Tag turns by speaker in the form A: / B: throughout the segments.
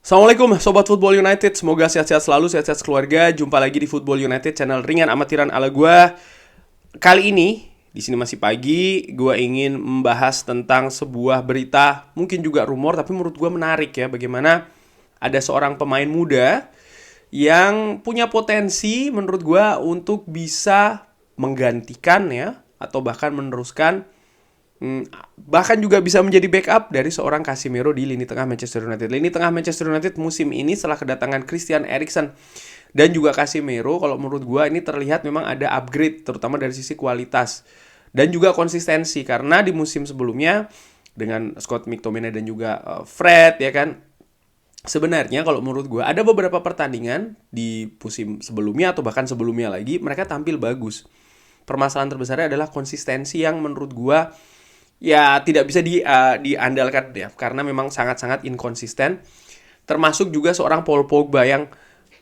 A: Assalamualaikum Sobat Football United, semoga sehat-sehat selalu, sehat-sehat keluarga. Jumpa lagi di Football United, channel ringan amatiran ala gua. Kali ini, di sini masih pagi, gua ingin membahas tentang sebuah berita, mungkin juga rumor, tapi menurut gua menarik ya. Bagaimana ada seorang pemain muda yang punya potensi menurut gua untuk bisa menggantikan ya, atau bahkan meneruskan, bahkan juga bisa menjadi backup dari seorang Casemiro di lini tengah Manchester United. Lini tengah Manchester United musim ini setelah kedatangan Christian Eriksen dan juga Casemiro, kalau menurut gue ini terlihat memang ada upgrade, terutama dari sisi kualitas dan juga konsistensi. Karena di musim sebelumnya dengan Scott McTominay dan juga Fred ya kan, sebenarnya kalau menurut gue ada beberapa pertandingan di musim sebelumnya atau bahkan sebelumnya lagi mereka tampil bagus. Permasalahan terbesarnya adalah konsistensi yang menurut gue ya tidak bisa diandalkan ya, karena memang sangat-sangat inkonsisten. Termasuk juga seorang Paul Pogba yang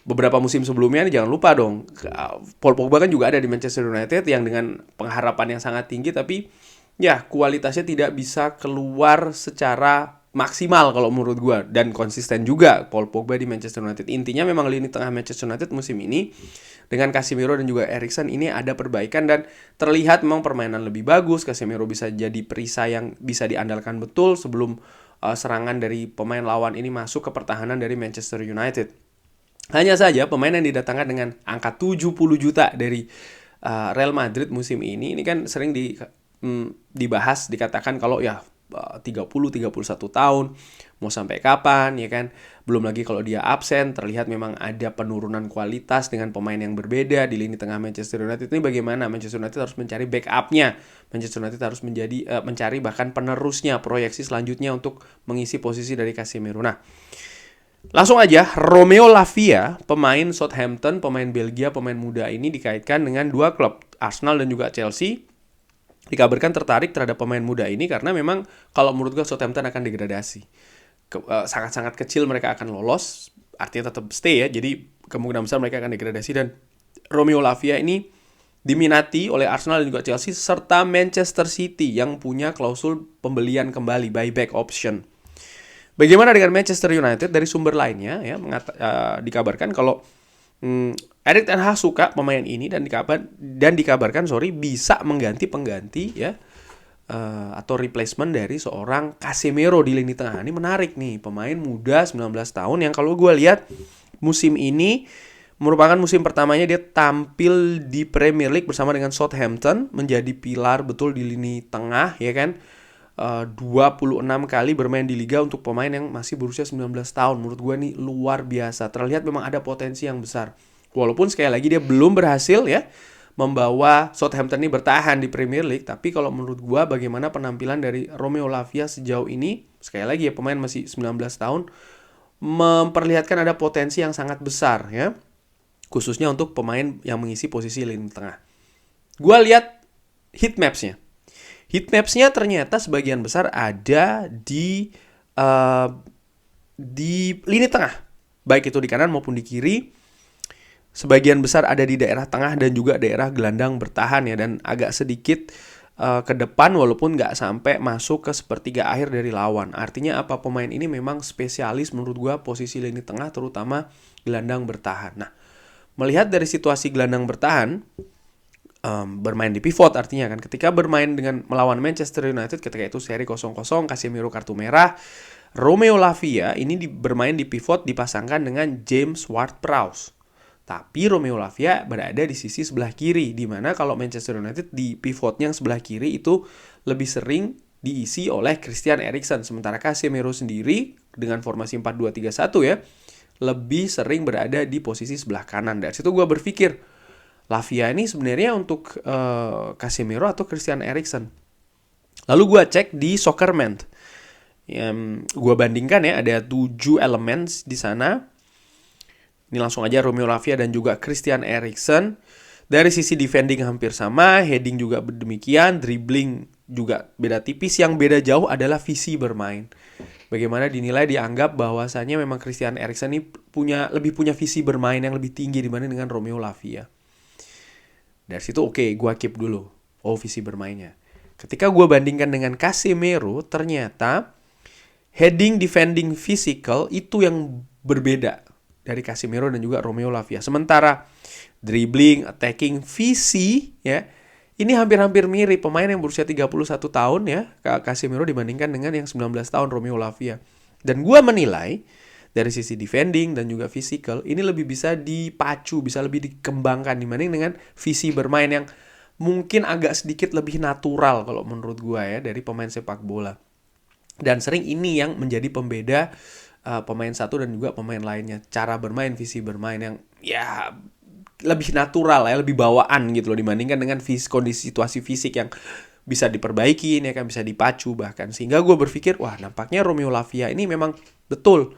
A: beberapa musim sebelumnya, jangan lupa dong, Paul Pogba kan juga ada di Manchester United yang dengan pengharapan yang sangat tinggi, tapi ya kualitasnya tidak bisa keluar secara maksimal kalau menurut gue. Dan konsisten juga Paul Pogba di Manchester United. Intinya memang lini tengah Manchester United musim ini dengan Casemiro dan juga Eriksen ini ada perbaikan dan terlihat memang permainan lebih bagus. Casemiro bisa jadi perisai yang bisa diandalkan betul sebelum serangan dari pemain lawan ini masuk ke pertahanan dari Manchester United. Hanya saja pemain yang didatangkan dengan angka 70 juta dari Real Madrid musim ini kan sering dibahas, dikatakan kalau ya 30-31 tahun mau sampai kapan ya kan. Belum lagi kalau dia absen, terlihat memang ada penurunan kualitas dengan pemain yang berbeda di lini tengah Manchester United. Ini bagaimana Manchester United harus mencari backupnya, Manchester United harus mencari bahkan penerusnya, proyeksi selanjutnya untuk mengisi posisi dari Casemiro. Nah, langsung aja, Romeo Lavia, pemain Southampton, pemain Belgia, pemain muda ini dikaitkan dengan dua klub, Arsenal dan juga Chelsea. Dikabarkan tertarik terhadap pemain muda ini karena memang kalau menurut gue Southampton akan degradasi. Sangat-sangat kecil mereka akan lolos, artinya tetap stay ya, jadi kemungkinan besar mereka akan degradasi. Dan Romeo Lavia ini diminati oleh Arsenal dan juga Chelsea serta Manchester City yang punya klausul pembelian kembali, buyback option. Bagaimana dengan Manchester United? Dari sumber lainnya ya dikabarkan kalau Erik ten Hag suka pemain ini dan dikabarkan bisa pengganti ya, atau replacement dari seorang Casemiro di lini tengah. Ini menarik nih, pemain muda 19 tahun yang kalau gue lihat musim ini merupakan musim pertamanya dia tampil di Premier League bersama dengan Southampton, menjadi pilar betul di lini tengah ya kan. 26 kali bermain di liga untuk pemain yang masih berusia 19 tahun. Menurut gue nih luar biasa. Terlihat memang ada potensi yang besar. Walaupun sekali lagi dia belum berhasil ya membawa Southampton ini bertahan di Premier League, tapi kalau menurut gue bagaimana penampilan dari Romeo Lavia sejauh ini, sekali lagi ya pemain masih 19 tahun, memperlihatkan ada potensi yang sangat besar ya, khususnya untuk pemain yang mengisi posisi lini tengah. Gue lihat heatmaps-nya ternyata sebagian besar ada di lini tengah, baik itu di kanan maupun di kiri. Sebagian besar ada di daerah tengah dan juga daerah gelandang bertahan ya, dan agak sedikit ke depan walaupun nggak sampai masuk ke sepertiga akhir dari lawan. Artinya apa? Pemain ini memang spesialis menurut gue posisi lini tengah, terutama gelandang bertahan. Nah, melihat dari situasi gelandang bertahan, bermain di pivot artinya kan, ketika bermain dengan melawan Manchester United ketika itu seri 0-0, Casemiro kartu merah, Romeo Lavia ini bermain di pivot dipasangkan dengan James Ward-Prowse. Tapi Romeo Lavia berada di sisi sebelah kiri, di mana kalau Manchester United di pivotnya yang sebelah kiri itu lebih sering diisi oleh Christian Eriksen, sementara Casemiro sendiri dengan formasi 4-2-3-1 ya lebih sering berada di posisi sebelah kanan. Dari situ gue berpikir Lavia ini sebenarnya untuk Casemiro atau Christian Eriksen. Lalu gue cek di Soccerman. Gue bandingkan ya, ada 7 elemen di sana. Ini langsung aja Romeo Lavia dan juga Christian Eriksen. Dari sisi defending hampir sama, heading juga demikian, dribbling juga beda tipis. Yang beda jauh adalah visi bermain. Bagaimana dinilai dianggap bahwasanya memang Christian Eriksen ini lebih punya visi bermain yang lebih tinggi dibanding dengan Romeo Lavia. Dari situ gue keep dulu. Visi bermainnya. Ketika gue bandingkan dengan Casemiro, ternyata heading, defending, physical itu yang berbeda dari Casemiro dan juga Romeo Lavia. Sementara dribbling, attacking, visi ya, ini hampir-hampir mirip pemain yang berusia 31 tahun ya, Casemiro dibandingkan dengan yang 19 tahun Romeo Lavia. Dan gue menilai dari sisi defending dan juga physical ini lebih bisa dipacu, bisa lebih dikembangkan dibanding dengan visi bermain yang mungkin agak sedikit lebih natural kalau menurut gue ya dari pemain sepak bola. Dan sering ini yang menjadi pembeda pemain satu dan juga pemain lainnya. Cara bermain, visi bermain yang ya lebih natural ya, lebih bawaan gitu loh dibandingkan dengan kondisi situasi fisik yang bisa diperbaiki, ini akan bisa dipacu bahkan. Sehingga gue berpikir, wah nampaknya Romeo Lavia ini memang betul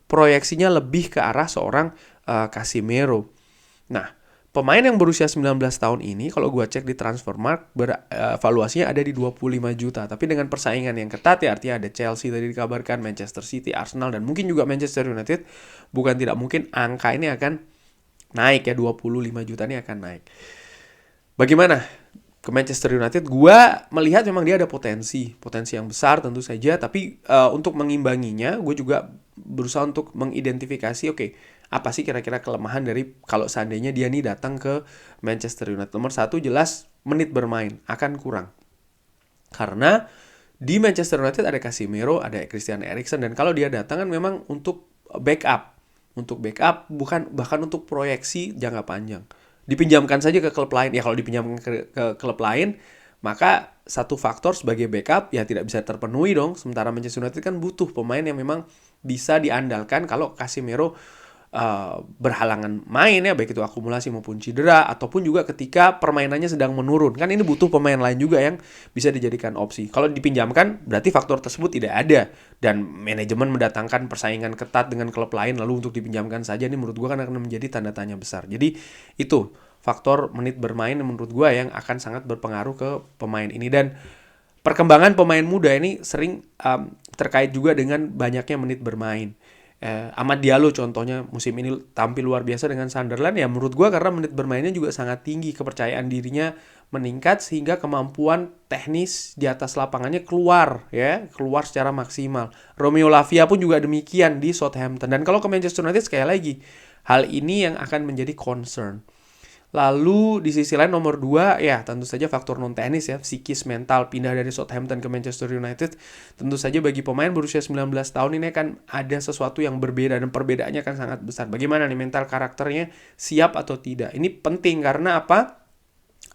A: proyeksinya lebih ke arah seorang Casemiro. Nah, pemain yang berusia 19 tahun ini, kalau gue cek di Transfermarkt, valuasinya ada di 25 juta. Tapi dengan persaingan yang ketat ya, artinya ada Chelsea tadi dikabarkan, Manchester City, Arsenal, dan mungkin juga Manchester United. Bukan tidak mungkin angka ini akan naik ya, 25 juta ini akan naik. Bagaimana ke Manchester United? Gue melihat memang dia ada potensi yang besar tentu saja. Tapi untuk mengimbanginya, gue juga berusaha untuk mengidentifikasi, oke, apa sih kira-kira kelemahan dari kalau seandainya dia nih datang ke Manchester United. Nomor satu jelas menit bermain akan kurang. Karena di Manchester United ada Casemiro, ada Christian Eriksen, dan kalau dia datang kan memang untuk backup. Untuk backup, bukan bahkan untuk proyeksi jangka panjang. Dipinjamkan saja ke klub lain. Ya kalau dipinjamkan ke klub lain, maka satu faktor sebagai backup ya tidak bisa terpenuhi dong. Sementara Manchester United kan butuh pemain yang memang bisa diandalkan kalau Casemiro berhalangan main ya, baik itu akumulasi maupun cedera, ataupun juga ketika permainannya sedang menurun. Kan ini butuh pemain lain juga yang bisa dijadikan opsi. Kalau dipinjamkan, berarti faktor tersebut tidak ada. Dan manajemen mendatangkan persaingan ketat dengan klub lain, lalu untuk dipinjamkan saja, ini menurut gue kan akan menjadi tanda tanya besar. Jadi itu faktor menit bermain menurut gue yang akan sangat berpengaruh ke pemain ini. Dan perkembangan pemain muda ini sering terkait juga dengan banyaknya menit bermain. Amad Diallo contohnya musim ini tampil luar biasa dengan Sunderland ya, menurut gue karena menit bermainnya juga sangat tinggi, kepercayaan dirinya meningkat sehingga kemampuan teknis di atas lapangannya keluar secara maksimal. Romeo Lavia pun juga demikian di Southampton. Dan kalau ke Manchester United sekali lagi hal ini yang akan menjadi concern. Lalu di sisi lain nomor 2 ya tentu saja faktor non teknis ya, psikis mental pindah dari Southampton ke Manchester United. Tentu saja bagi pemain berusia 19 tahun ini akan ada sesuatu yang berbeda dan perbedaannya akan sangat besar. Bagaimana nih mental karakternya siap atau tidak? Ini penting karena apa?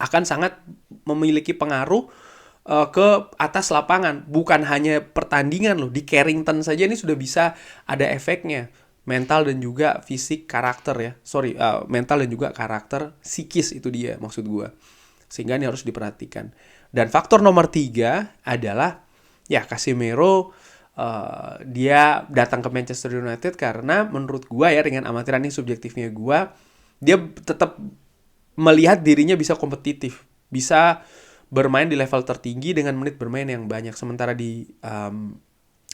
A: Akan sangat memiliki pengaruh ke atas lapangan, bukan hanya pertandingan loh. Di Carrington saja ini sudah bisa ada efeknya. Mental dan juga fisik karakter ya. Mental dan juga karakter psikis itu dia maksud gue. Sehingga ini harus diperhatikan. Dan faktor nomor 3 adalah ya Casemiro dia datang ke Manchester United karena menurut gue ya, dengan amatiran ini subjektifnya gue, dia tetap melihat dirinya bisa kompetitif. Bisa bermain di level tertinggi dengan menit bermain yang banyak. Sementara di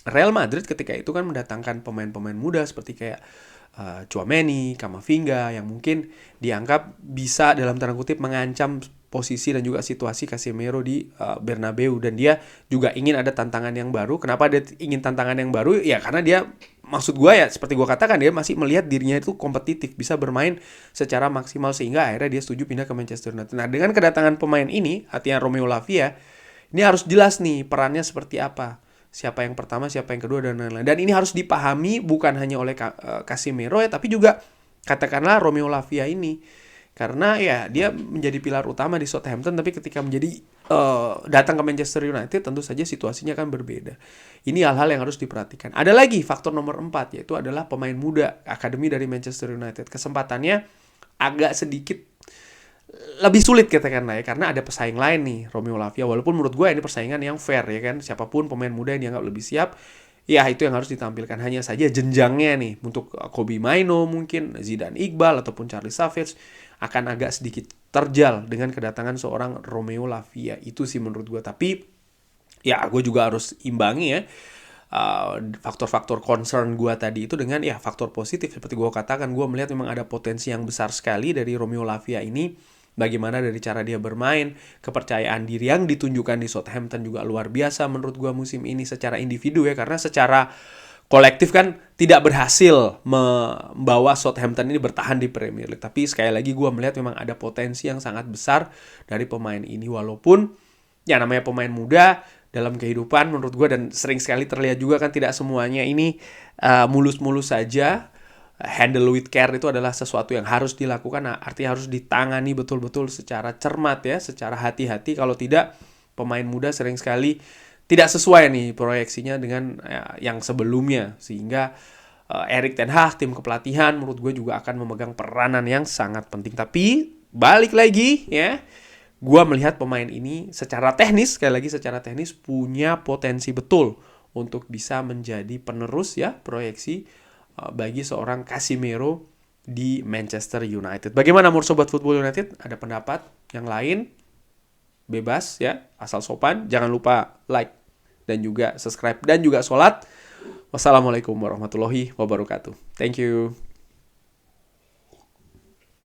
A: Real Madrid ketika itu kan mendatangkan pemain-pemain muda seperti kayak Tchouaméni, Camavinga yang mungkin dianggap bisa dalam tanda kutip mengancam posisi dan juga situasi Casemiro di Bernabeu, dan dia juga ingin ada tantangan yang baru. Kenapa dia ingin tantangan yang baru? Ya karena dia, maksud gue ya seperti gue katakan, dia masih melihat dirinya itu kompetitif, bisa bermain secara maksimal sehingga akhirnya dia setuju pindah ke Manchester United. Nah dengan kedatangan pemain ini, artinya Romeo Lavia, ini harus jelas nih perannya seperti apa. Siapa yang pertama, siapa yang kedua, dan lain-lain. Dan ini harus dipahami bukan hanya oleh Casemiro ya, tapi juga katakanlah Romeo Lavia ini. Karena ya dia menjadi pilar utama di Southampton, tapi ketika menjadi datang ke Manchester United tentu saja situasinya kan berbeda. Ini hal-hal yang harus diperhatikan. Ada lagi faktor nomor 4, yaitu adalah pemain muda akademi dari Manchester United. Kesempatannya agak sedikit lebih sulit katakanlah ya, karena ada pesaing lain nih, Romeo Lavia. Walaupun menurut gue ini persaingan yang fair ya kan, siapapun pemain muda yang dianggap lebih siap, ya itu yang harus ditampilkan. Hanya saja jenjangnya nih untuk Kobbie Mainoo mungkin, Zidane Iqbal ataupun Charlie Savage akan agak sedikit terjal dengan kedatangan seorang Romeo Lavia. Itu sih menurut gue. Tapi ya gue juga harus imbangi ya faktor-faktor concern gue tadi itu dengan ya faktor positif. Seperti gue katakan, gue melihat memang ada potensi yang besar sekali dari Romeo Lavia ini. Bagaimana dari cara dia bermain, kepercayaan diri yang ditunjukkan di Southampton juga luar biasa menurut gue musim ini secara individu ya. Karena secara kolektif kan tidak berhasil membawa Southampton ini bertahan di Premier League. Tapi sekali lagi gue melihat memang ada potensi yang sangat besar dari pemain ini. Walaupun ya namanya pemain muda dalam kehidupan menurut gue, dan sering sekali terlihat juga kan tidak semuanya ini mulus-mulus saja. Handle with care itu adalah sesuatu yang harus dilakukan, artinya harus ditangani betul-betul secara cermat ya, secara hati-hati. Kalau tidak, pemain muda sering sekali tidak sesuai nih proyeksinya dengan yang sebelumnya, sehingga Erik ten Hag, tim kepelatihan menurut gue juga akan memegang peranan yang sangat penting. Tapi balik lagi ya, gue melihat pemain ini secara teknis, sekali lagi secara teknis punya potensi betul untuk bisa menjadi penerus ya proyeksi bagi seorang Casemiro di Manchester United. Bagaimana menurut Sobat Football United? Ada pendapat yang lain? Bebas ya, asal sopan. Jangan lupa like dan juga subscribe dan juga sholat. Wassalamualaikum warahmatullahi wabarakatuh. Thank you.